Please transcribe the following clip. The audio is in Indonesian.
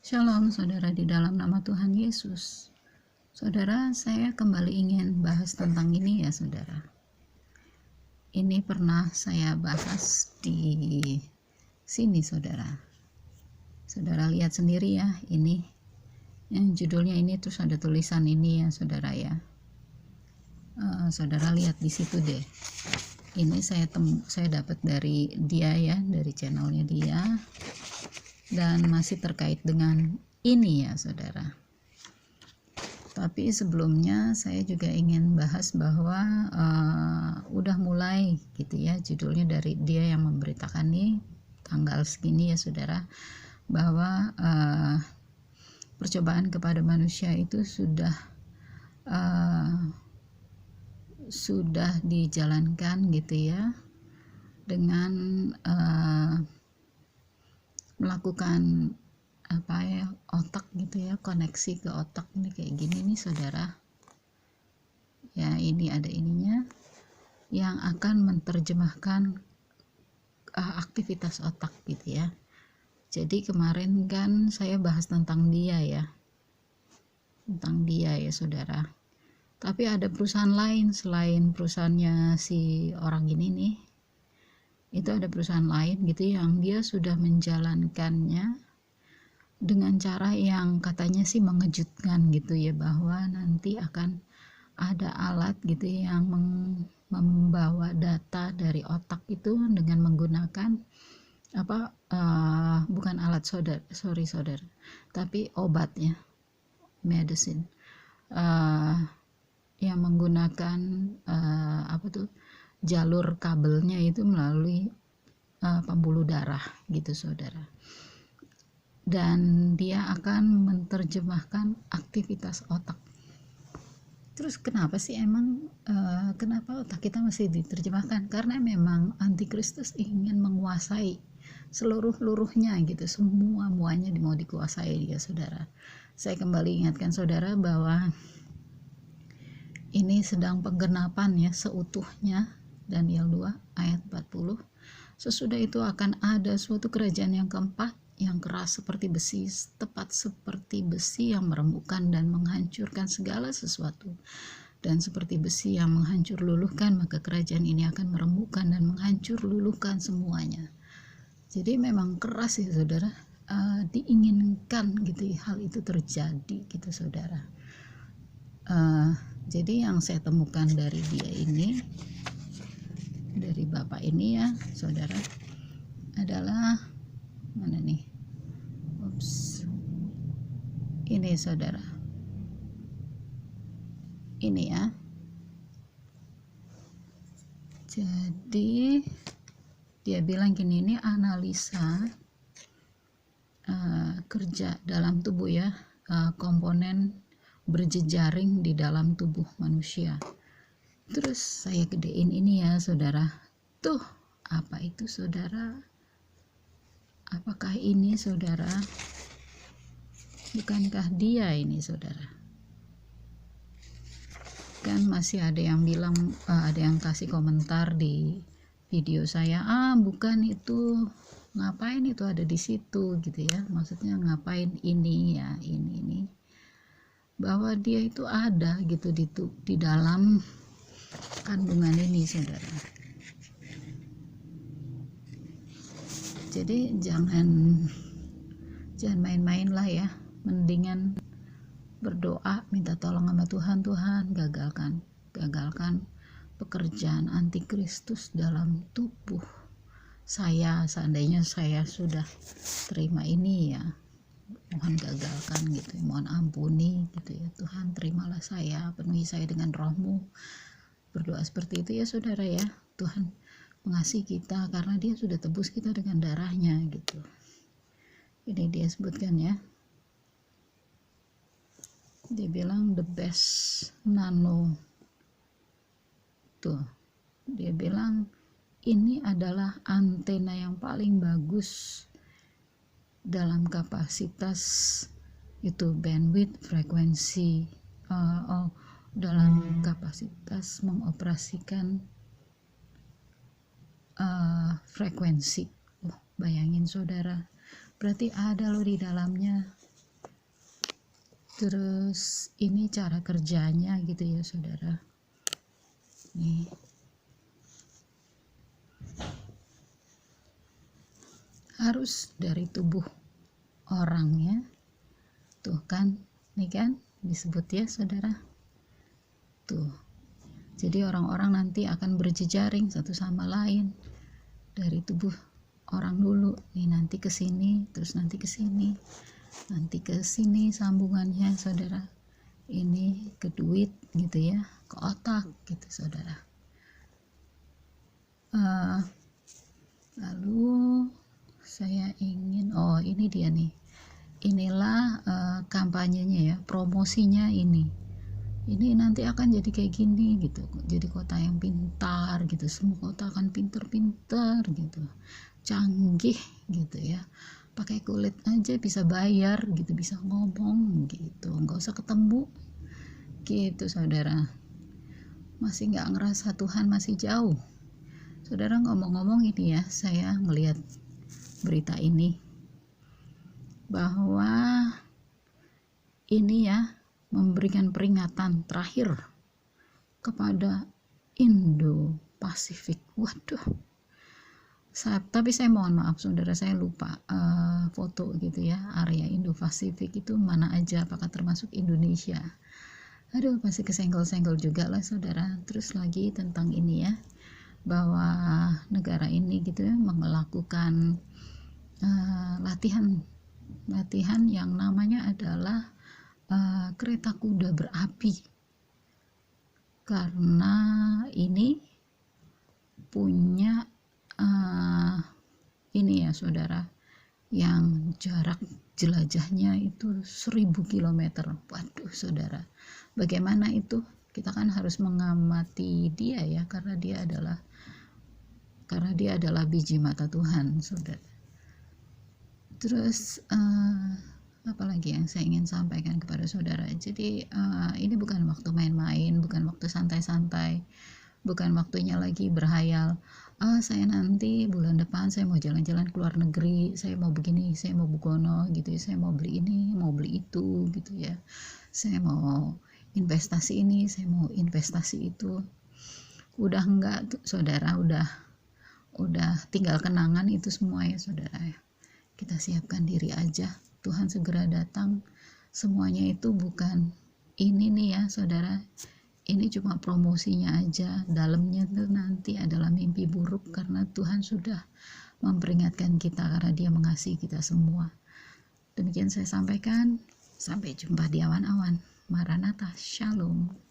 Shalom saudara di dalam nama Tuhan Yesus. Saudara, saya kembali ingin bahas tentang ini ya saudara. Ini pernah saya bahas di sini saudara. Saudara lihat sendiri ya, ini yang judulnya ini terus ada tulisan ini ya saudara ya. Saudara lihat di situ deh. Ini saya dapat dari dia ya, dari channelnya dia. Dan masih terkait dengan ini ya saudara. Tapi sebelumnya saya juga ingin bahas bahwa udah mulai gitu ya, judulnya dari dia yang memberitakan nih tanggal segini ya saudara, bahwa percobaan kepada manusia itu sudah dijalankan gitu ya, dengan melakukan otak gitu ya, koneksi ke otak ini kayak gini nih saudara ya. Ini ada ininya yang akan menerjemahkan aktivitas otak gitu ya. Jadi kemarin kan saya bahas tentang dia ya saudara, tapi ada perusahaan lain selain perusahaannya si orang ini nih. Itu ada perusahaan lain gitu yang dia sudah menjalankannya dengan cara yang katanya sih mengejutkan gitu ya, bahwa nanti akan ada alat gitu yang membawa data dari otak itu dengan menggunakan bukan alat saudara, tapi obatnya, medicine, yang menggunakan jalur kabelnya itu melalui pembuluh darah gitu saudara. Dan dia akan menerjemahkan aktivitas otak. Terus kenapa sih emang kenapa otak kita masih diterjemahkan? Karena memang antikristus ingin menguasai seluruhnya gitu, muanya mau dikuasai dia saudara. Saya kembali ingatkan saudara bahwa ini sedang penggenapan ya seutuhnya, Daniel 2 ayat 40. Sesudah itu akan ada suatu kerajaan yang keempat, yang keras seperti besi, tepat seperti besi yang meremukkan dan menghancurkan segala sesuatu. Dan seperti besi yang menghancur luluhkan, maka kerajaan ini akan meremukkan dan menghancur luluhkan semuanya. Jadi memang keras ya saudara, diinginkan gitu hal itu terjadi gitu saudara. Jadi yang saya temukan dari dia ini, dari bapak ini ya saudara, adalah mana nih? Ini saudara. Ini ya. Jadi dia bilang gini, ini analisa kerja dalam tubuh ya, komponen berjejaring di dalam tubuh manusia. Terus saya gedein ini ya saudara. Tuh, apa itu saudara? Apakah ini saudara? Bukankah dia ini saudara? Kan masih ada yang bilang, ada yang kasih komentar di video saya, bukan itu, ngapain itu ada di situ gitu ya, maksudnya ngapain ini ya, ini bahwa dia itu ada gitu di dalam kandungan ini saudara. Jadi jangan main-main lah ya, mendingan berdoa minta tolong sama Tuhan, gagalkan pekerjaan antikristus dalam tubuh saya. Seandainya saya sudah terima ini ya, mohon gagalkan gitu, mohon ampuni gitu ya Tuhan, terimalah saya, penuhi saya dengan roh-Mu. Berdoa seperti itu ya saudara ya. Tuhan mengasihi kita karena dia sudah tebus kita dengan darahnya gitu. Ini dia sebutkan ya, dia bilang the best nano tuh, dia bilang ini adalah antena yang paling bagus dalam kapasitas itu bandwidth, frekuensi, dalam kapasitas mengoperasikan frekuensi. Bayangin saudara, berarti ada loh di dalamnya Terus ini cara kerjanya gitu ya saudara. Nih, harus dari tubuh orangnya. Tuh kan, nih kan disebut ya saudara. Tuh. Jadi orang-orang nanti akan berjejaring satu sama lain dari tubuh orang dulu. Nih nanti ke sini, terus nanti ke sini. Nanti ke sini sambungannya saudara. Ini ke duit gitu ya, ke otak gitu saudara. Lalu saya ingin, oh ini dia nih. Inilah kampanyenya ya, promosinya ini nanti akan jadi kayak gini gitu, jadi kota yang pintar gitu, semua kota akan pintar-pintar gitu, canggih gitu ya, pakai kulit aja bisa bayar gitu, bisa ngomong gitu, nggak usah ketemu gitu saudara. Masih nggak ngerasa Tuhan masih jauh saudara. Ngomong-ngomong ini ya, saya melihat berita ini bahwa ini ya memberikan peringatan terakhir kepada Indo-Pasifik. Waduh, tapi saya mohon maaf saudara, saya lupa foto gitu ya, area Indo-Pasifik itu mana aja, apakah termasuk Indonesia. Aduh, pasti kesenggol-senggol juga lah saudara. Terus lagi tentang ini ya, bahwa negara ini gitu ya melakukan latihan yang namanya adalah kereta kuda berapi, karena ini punya ini ya saudara, yang jarak jelajahnya itu 1000 km. Waduh saudara, bagaimana itu? Kita kan harus mengamati dia ya, karena dia adalah biji mata Tuhan saudara. Terus apalagi yang saya ingin sampaikan kepada saudara, jadi ini bukan waktu main-main, bukan waktu santai-santai, bukan waktunya lagi berhayal, saya nanti bulan depan saya mau jalan-jalan ke luar negeri, saya mau begini, saya mau bugono gitu ya, saya mau beli ini, mau beli itu gitu ya, saya mau investasi ini, saya mau investasi itu. Udah enggak tuh saudara, udah tinggal kenangan itu semua ya saudara ya. Kita siapkan diri aja, Tuhan segera datang. Semuanya itu bukan ini nih ya saudara, ini cuma promosinya aja, dalamnya tuh nanti adalah mimpi buruk, karena Tuhan sudah memperingatkan kita, karena dia mengasihi kita semua. Demikian saya sampaikan, sampai jumpa di awan-awan. Maranatha, Shalom.